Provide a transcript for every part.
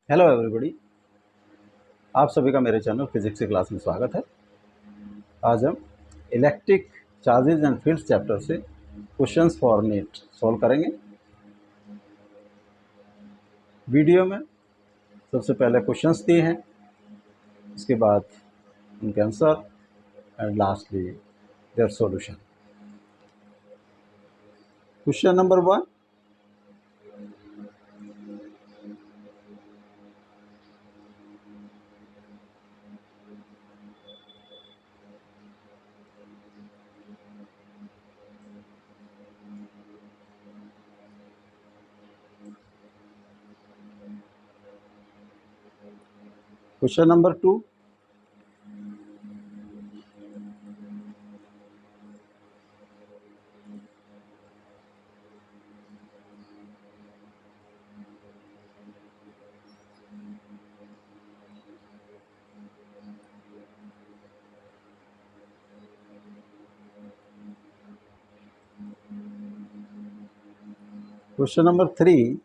Hello everybody, आप सभी का मेरे चैनल फिजिक्स की क्लास में स्वागत है। आज हम electric charges and fields chapter से क्वेश्चंस फॉर नीट सॉल्व करेंगे। वीडियो में सबसे पहले क्वेश्चंस दिए हैं, उसके बाद उनके answer and lastly their solution. Question number 1, question number 2, question number 3,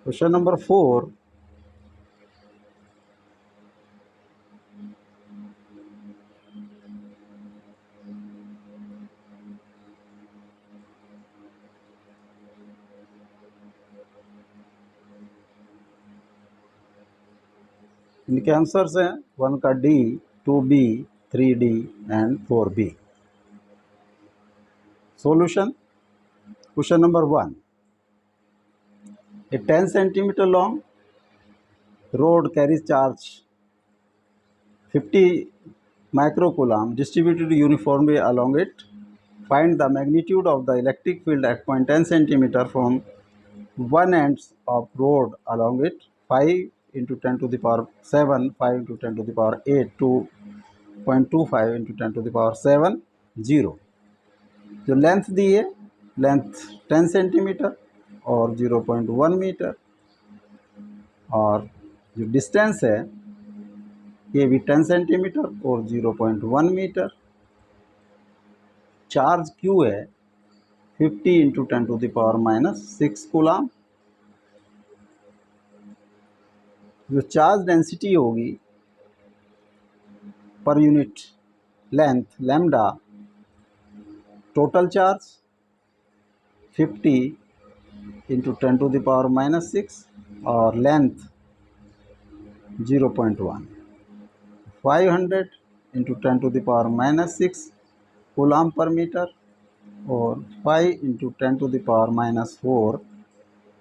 question number 4, इनके आंसर्स हैं 1 का D, 2B, 3D and 4B। Solution. Question number 1, a 10 centimeter long rod carries charge 50 microcoulomb distributed uniformly along it. Find the magnitude of the electric field at point 10 centimeter from one ends of rod along it. 5 into 10 to the power 7, 5 into 10 to the power 8, 2.25 into 10 to the power 7, 0। जो length दी है, length 10 centimetre और 0.1 metre, और जो distance है ये भी 10 centimetre और 0.1 metre. Charge Q है 50 into 10 to the power -6 coulomb. जो चार्ज डेंसिटी होगी per unit length lambda, total charge 50 into 10 to the power -6 और length 0.1, 500 into 10 to the power -6 coulomb per metre और 5 into 10 to the power -4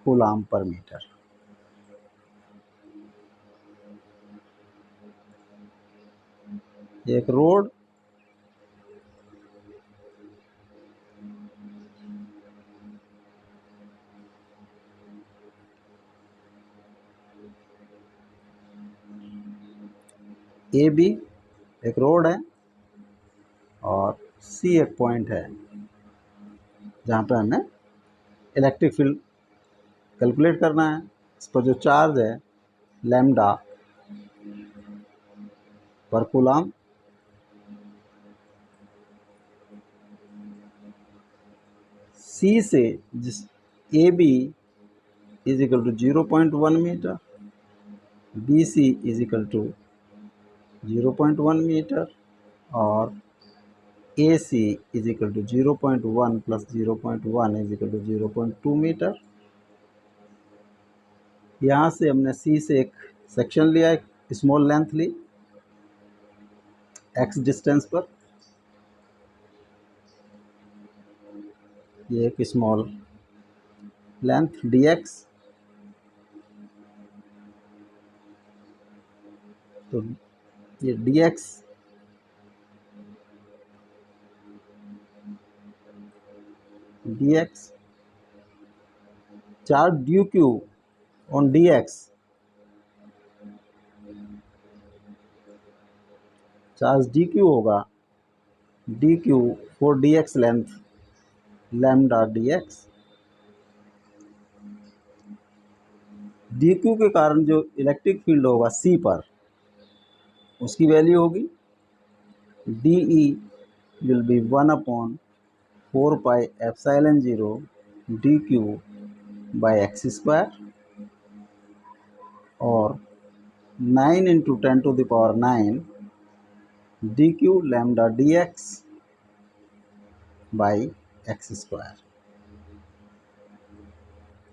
coulomb per metre. एक rod A B एक rod है और सी एक point है जहाँ पे हमें इलेक्ट्रिक फील्ड कैलकुलेट करना है। इस पर जो चार्ज है लैम्डा पर कूलाम। सी से जिस A B is equal to 0.1 metre, B C is equal to 0.1 metre और A C is equal to 0.1 plus 0.1 is equal to 0.2 metre. यहाँ से हमने सी से एक सेक्शन लिया, एक स्मॉल लेंथ ली एक्स डिस्टेंस पर। ये एक स्मॉल लेंथ डी एक्स, तो ये d x charge due q on d x, charge d q होगा d q for D x length lambda d x. D Q के कारण जो इलेक्ट्रिक फील्ड होगा सी पर, उसकी वैल्यू होगी d E will be 1/4πε0 d q by x square, और 9 × 10⁹ d q lambda d x by x square.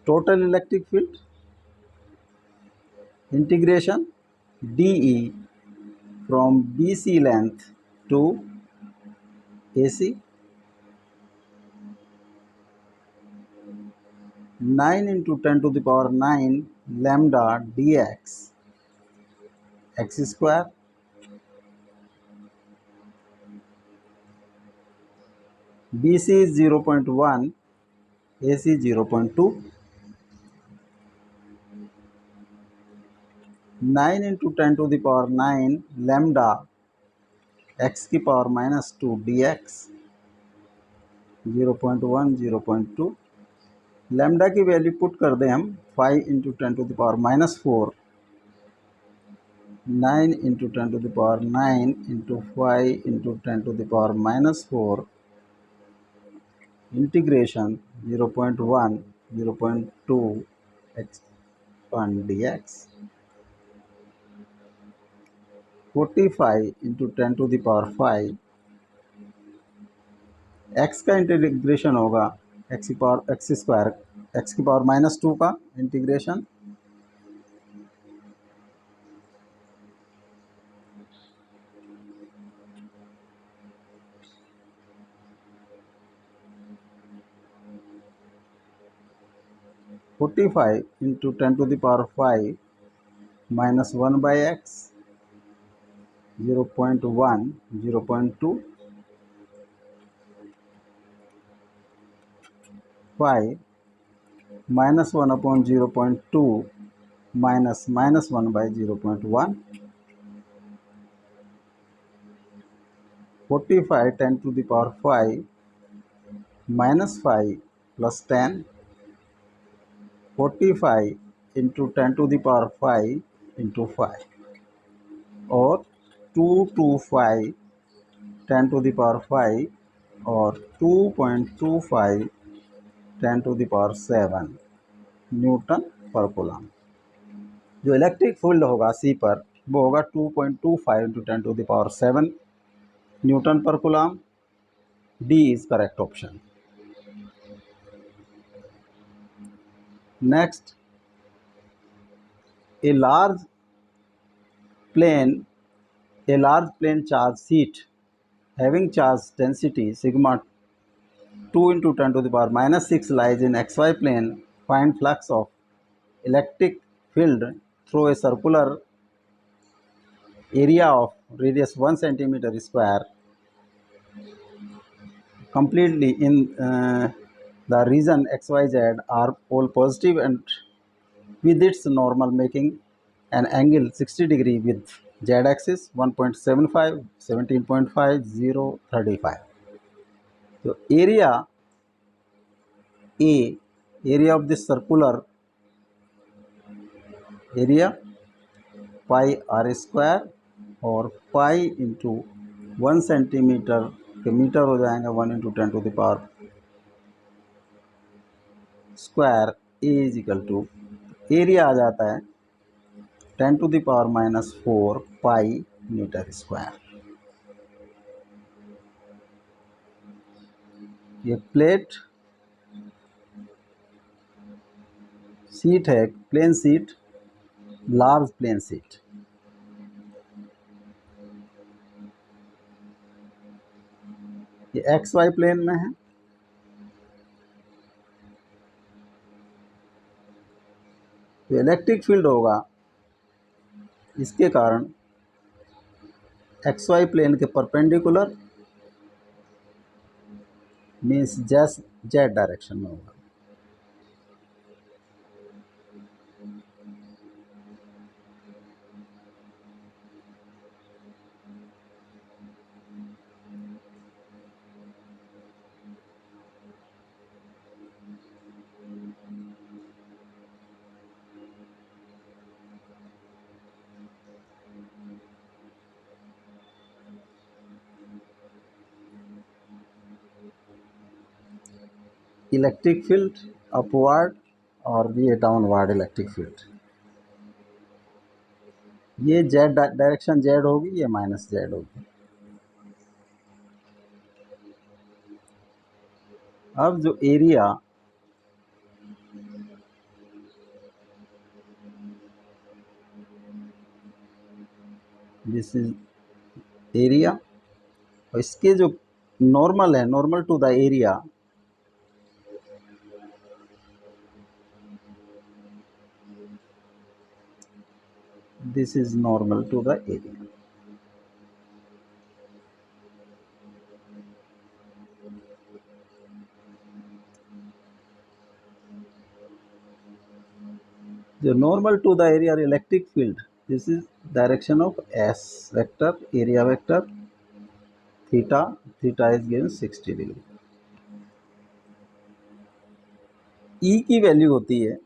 Total electric field integration d E from B C length to A C, 9 × 10⁹ lambda dx x square, BC is 0.1, AC 0.2, 9 × 10⁹ lambda x की power -2 dx 0.1 0.2। Lambda की value put कर दें हम 5 × 10⁻⁴, 9 × 10⁹ × 5 × 10⁻⁴ integration 0.1 0.2 x dx, 45 × 10⁵। x का integration होगा x square, x की power -2 का integration, (45 × 10⁵ -1/x 0.1 0.2 5 -1/0.2 -1/0.1 45 10⁵ -5 + 10, 45 × 10⁵ × 5, और 225 10⁵ और 2.25 10⁷ न्यूटन पर कूलम। जो इलेक्ट्रिक फील्ड होगा सी पर वो होगा 2.25 × 10⁷ न्यूटन पर coulomb. D is correct option. Next, a large plane charge sheet having charge density sigma 2 × 10⁻⁻6 lies in xy plane. Find flux of electric field through a circular area of radius 1 centimeter square completely in the region xyz are all positive and with its normal making an angle 60 degree with z-axis 1.75 17.5 0 35। So area of this circular area pi r square, और pi into 1 centimetre के metre हो जाएंगे 1 × 10⁻² = area आ जाता है 10⁻⁻4 pi metre square. ये plate sheet है, plane sheet, large plane sheet. ये X Y plane में है। तो इलेक्ट्रिक फील्ड होगा इसके कारण एक्स वाई प्लेन के परपेंडिकुलर, मीन्स जेड डायरेक्शन में होगा। इलेक्ट्रिक फील्ड अपवर्ड और ये डाउनवर्ड इलेक्ट्रिक फील्ड। ये जेड डायरेक्शन जेड होगी, ये माइनस जेड होगी। अब जो एरिया दिस इज एरिया, और इसके जो नॉर्मल है, normal to the area, this is normal to the area. जो normal to the area electric field, this is direction of S vector, area vector, theta, theta is given 60 degree. E की value होती है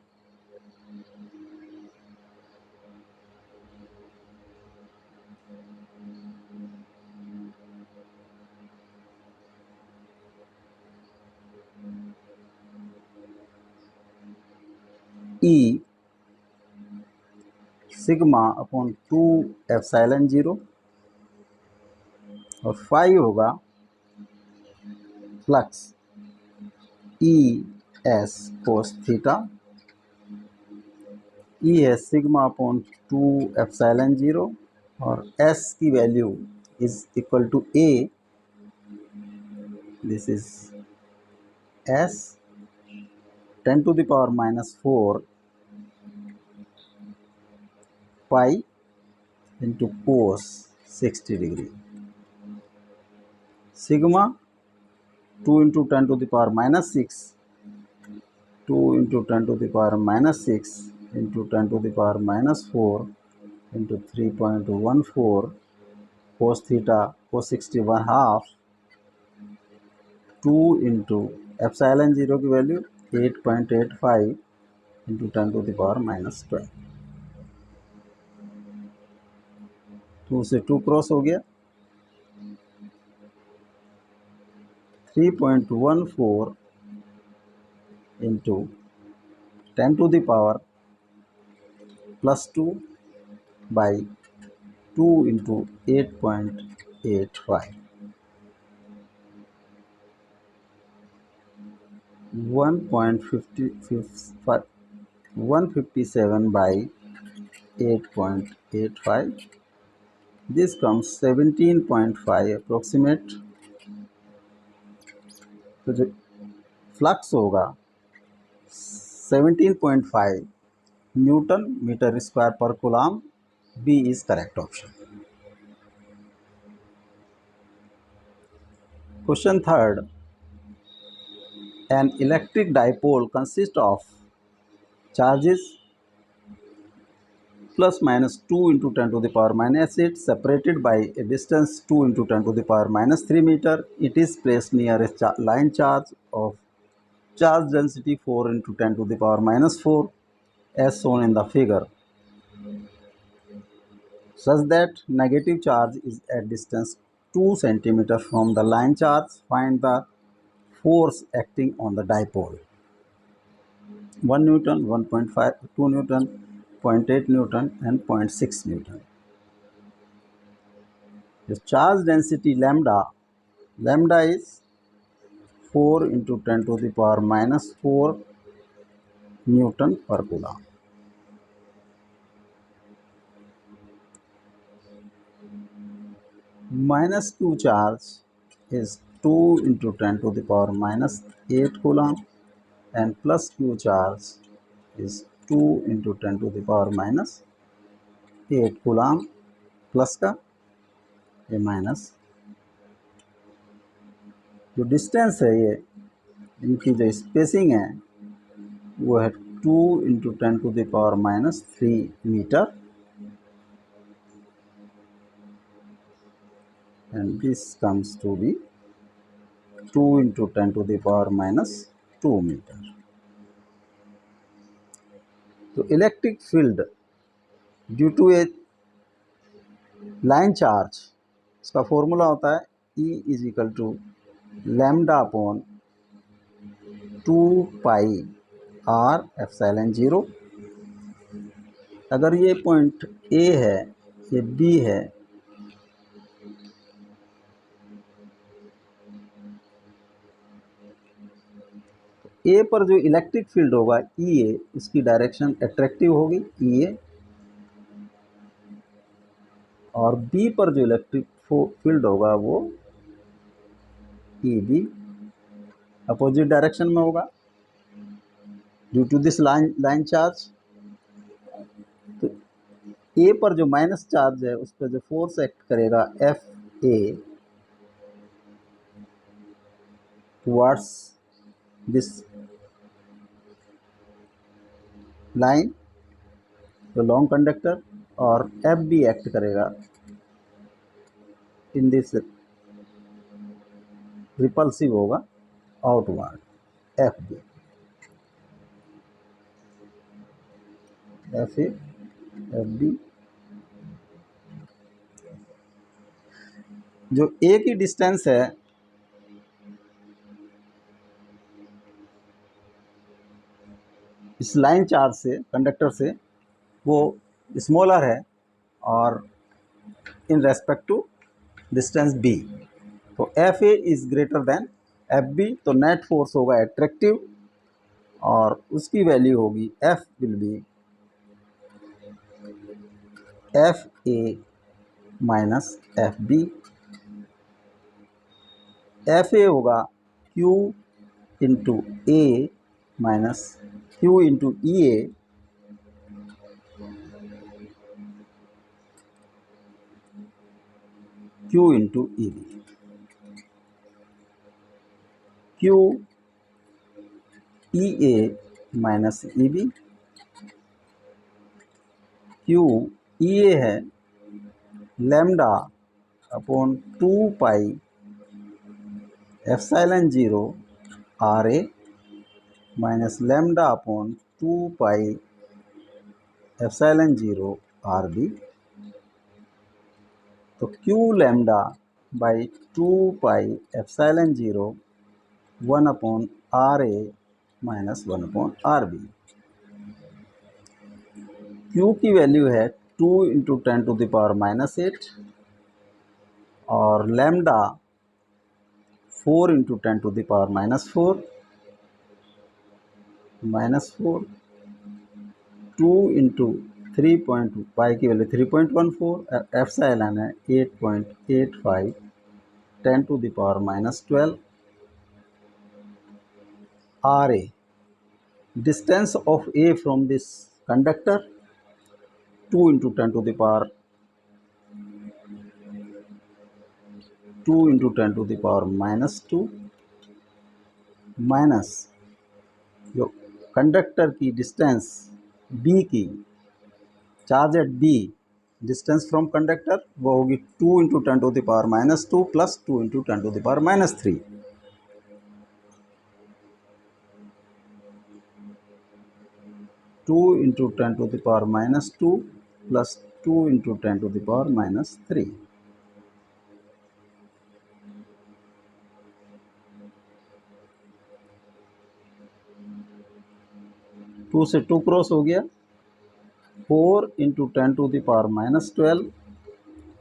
ई sigma upon 2 epsilon 0, और phi होगा flux E S cos theta. E है sigma upon 2 epsilon 0, और S की value is equal to A, this is S 10 to the power minus 4 pi into cos 60 degree। Sigma 2 into 10 to the power minus 6, 2 into 10 to the power minus 6 into 10 to the power minus 4 into 3.14 cos theta cos 61 half, 2 into epsilon 0 की value 8.85 into 10 to the power minus 12। 2 से 2 cross हो गया, 3.14 into 10 to the power plus 2 by 2 into 8.85, 157 by 8.85, this comes 17.5 approximate। तो जो flux होगा 17.5 newton metre square per coulomb. B is correct option. Question third, an electric dipole consists of charges plus minus 2 into 10 to the power minus 8 separated by a distance 2 into 10 to the power minus 3 meter. It is placed near a line charge of charge density 4 into 10 to the power minus 4 as shown in the figure, such that negative charge is at distance 2 cm from the line charge. Find the force acting on the dipole. 1 Newton, 1.5, 2 Newton, 0.8 Newton and 0.6 Newton. The charge density lambda is 4 into 10 to the power minus 4 Newton per coulomb. Minus Q charge is 2 into 10 to the power minus 8 coulomb, and plus Q charge is 2 into 10 to the power minus 8 coulomb, plus का ये minus. जो distance है, ये इनकी जो spacing है वो है 2 into 10 to the power minus 3 metre, and this comes to be 2 into 10 to the power minus 2 मीटर। तो electric field due to a line charge, इसका फॉर्मूला होता है E is equal to lambda upon 2 pi r epsilon 0। अगर ये point A है, ये B है, ए पर जो इलेक्ट्रिक फील्ड होगा ई ए, उसकी डायरेक्शन एट्रैक्टिव होगी ई ए, और बी पर जो इलेक्ट्रिक फील्ड होगा वो ई बी, अपोजिट डायरेक्शन में होगा due to this line charge. तो ए पर जो माइनस चार्ज है उस पर जो फोर्स एक्ट करेगा F A towards this line, तो लॉन्ग कंडक्टर, और एफ बी एक्ट करेगा इन दिस, रिपल्सिव होगा outward F B, F A F B. जो ए की डिस्टेंस है इस लाइन चार्ज से, कंडक्टर से, वो स्मॉलर है और in respect to distance B, तो F A is greater than F B, तो नेट फोर्स होगा एट्रैक्टिव और उसकी वैल्यू होगी F will be F A minus F B. F A होगा Q into A minus Q into E A, Q into E B. Q E A minus E B, Q E A है lambda upon 2 pi epsilon 0 R A minus lambda upon 2 pi epsilon 0 R B. तो Q lambda by 2 pi epsilon 0 1 upon R A minus 1 upon R B. Q की value है 2 into 10⁻⁻8 और lambda 4 into 10⁻⁻4 -4, 2 into 3 पाई की value 3.14, epsilon है 8.85, 10⁻⁻12 R A, distance of A from this conductor 2 into 10⁻2 minus जो conductor की distance B की, charge at B, distance from conductor वो होगी 2 into 10⁻2 plus 2 into 10⁻3। 2 into 10⁻2 plus 2 into 10⁻3। 2 से 2 cross हो गया, 4 इंटू 10⁻12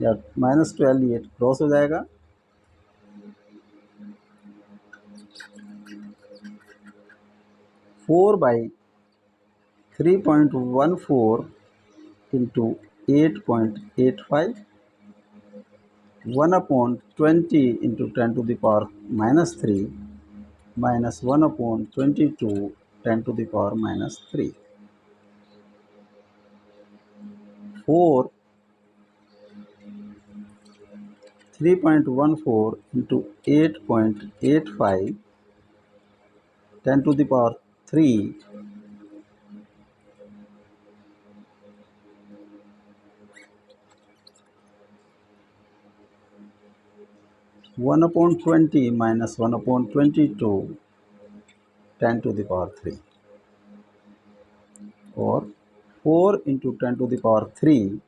या -12, ये क्रॉस हो जाएगा, 4/3.14 into 8.85, 1 upon 20 into 10⁻³ minus 1 upon 22 10⁻³। 4 3.14 into 8.85 10⁻³ 1 upon 20 minus 1 upon 22 10⁻³ और 4 into 10⁻³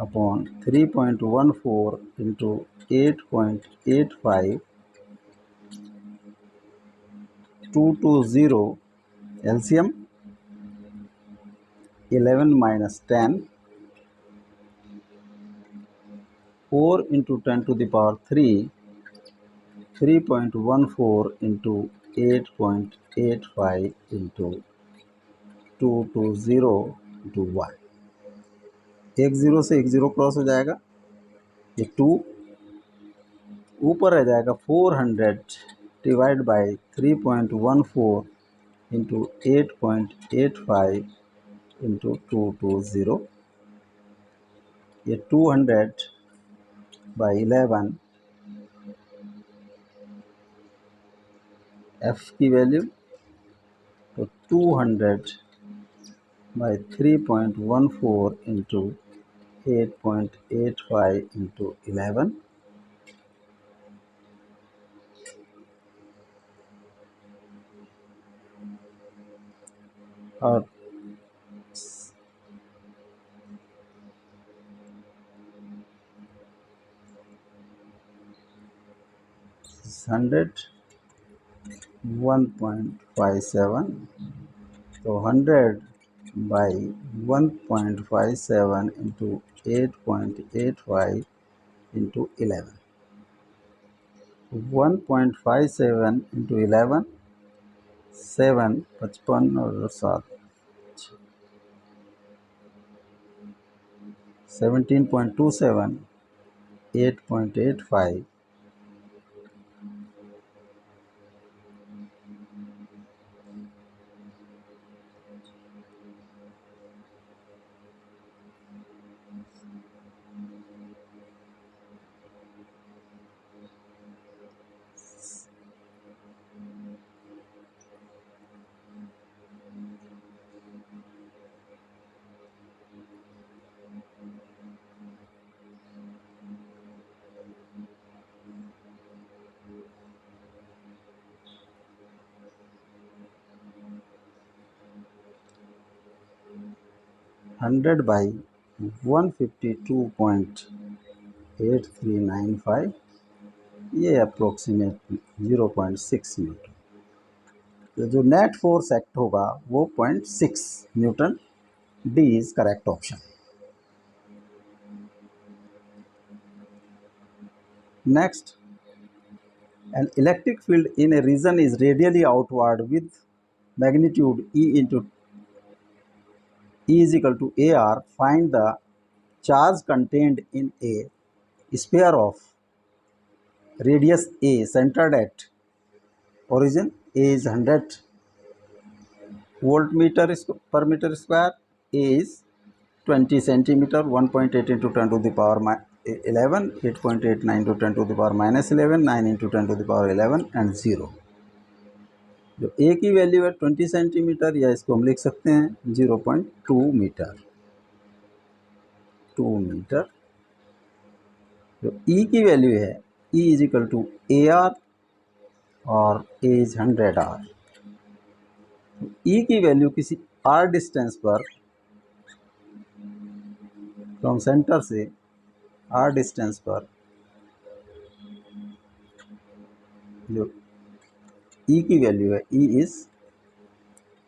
upon 3.14 into 8.85 220 LCM 11 minus 10, 4 into 10 to the power 3, 3.14 into 8.85 into 220 into 1। एक ज़ीरो से एक ज़ीरो क्रॉस हो जाएगा, ये 2 ऊपर रह जाएगा 400 डिवाइड बाई 3.14 इंटू 8.85 इंटू 220, ये 200 बाई 11 एफ की वैल्यू, तो 200 बाई 3.14 इंटू 8.85 इंटू 11, और 100 1.57, तो 100 बाई 1.57 इंटू 8.85 इंटू 11, 1.57 इंटू 11, 7 55 और 7 17.27, 8.85, हंड्रेड बाई 152.8395, ये अप्रोक्सीमेट 0.6 न्यूटन। तो जो नेट फोर्स एक्ट होगा वो 0.6 Newton. D is correct option. Next, an electric field in a region is radially outward with magnitude E into E is equal to AR. Find the charge contained in a sphere of radius A centered at origin. A is 100 voltmeter per meter square. A is 20 centimeter, 1.8 into 10 to the power 11, 8.89 to 10 to the power minus 11, 9 into 10 to the power 11 and 0। जो A की value है 20 centimetre, या इसको हम लिख सकते हैं 0.2 metre, 2 metre. जो ई की वैल्यू है E is equal to A R और ए इज 100 आर। ई की वैल्यू किसी आर डिस्टेंस पर फ्रॉम सेंटर से आर डिस्टेंस पर जो ई की वैल्यू है E is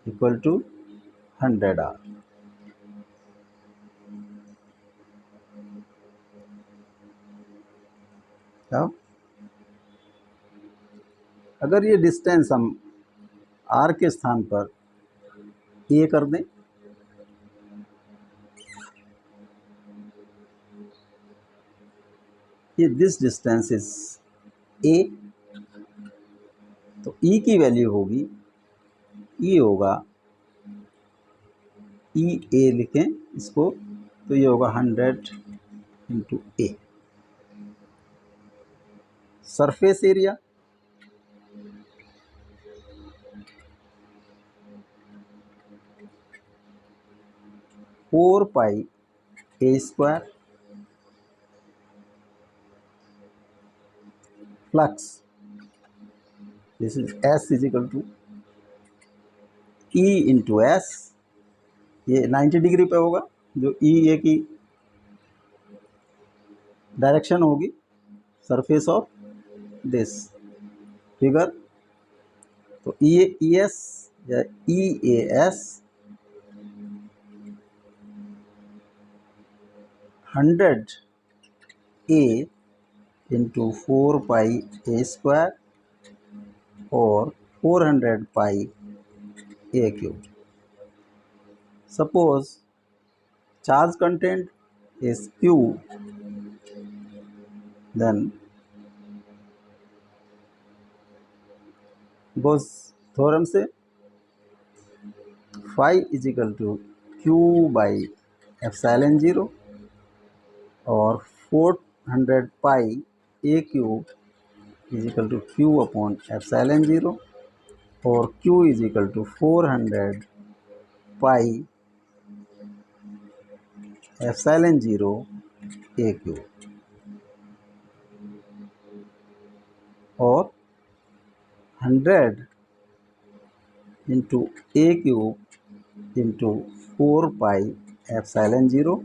equal to 100 R. अब अगर ये डिस्टेंस हम आर के स्थान पर ए कर दें, ये दिस डिस्टेंस इज ए, तो ई की वैल्यू होगी, ई होगा ई ए लिखें इसको, तो ये होगा 100 into A. Surface area four pi A square, flux this is S is equal to E into S, ये 90 डिग्री पे होगा, जो ई ए की डायरेक्शन होगी सरफेस ऑफ दिस फिगर, तो ES या EAS 100A इंटू 4πA² और 400πA³. Suppose charge content is Q, then Gauss theorem से phi is equal to Q by epsilon 0 और 400πA³ is equal to Q upon epsilon 0 और Q is equal to 400π epsilon 0 A³ और 100 into A³ into 4π epsilon 0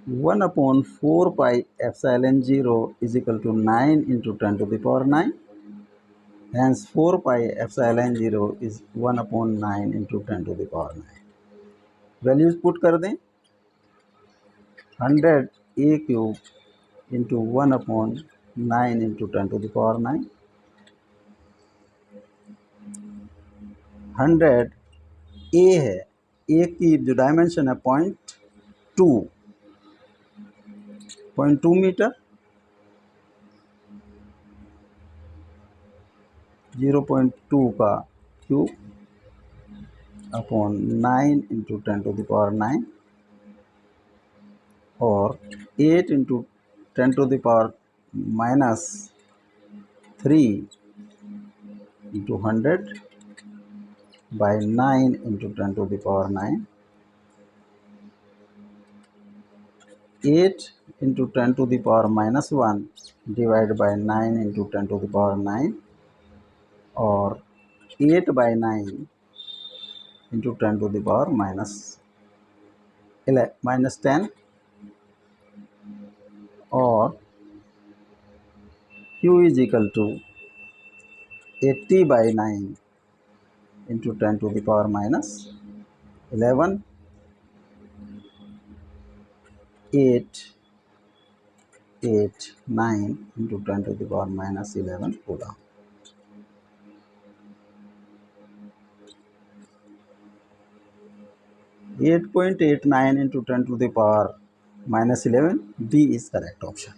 1/4π epsilon 0 is equal to 9 into 10 to the power 9. Hence 4π epsilon 0 is 1/9 into 10 to the power 9. Values put कर दें. 100 A³ into 1/9 into 10 to the power 9. 100 A है, A की जो dimension है 0.2 metre, 0.2 का cube upon 9 into 10 to the power 9 और 8 into 10 to the power -3 into 100 by 9 into 10 to the power 9. 8 into 10 to the power -1 divided by 9 into 10 to the power 9 और 8 by 9 into 10 to the power -10 और Q is equal to 80 by 9 into 10 to the power -11 8 9 into 10 to the power -11 coulomb. -8.89 into 10 to the power -11. D is correct option.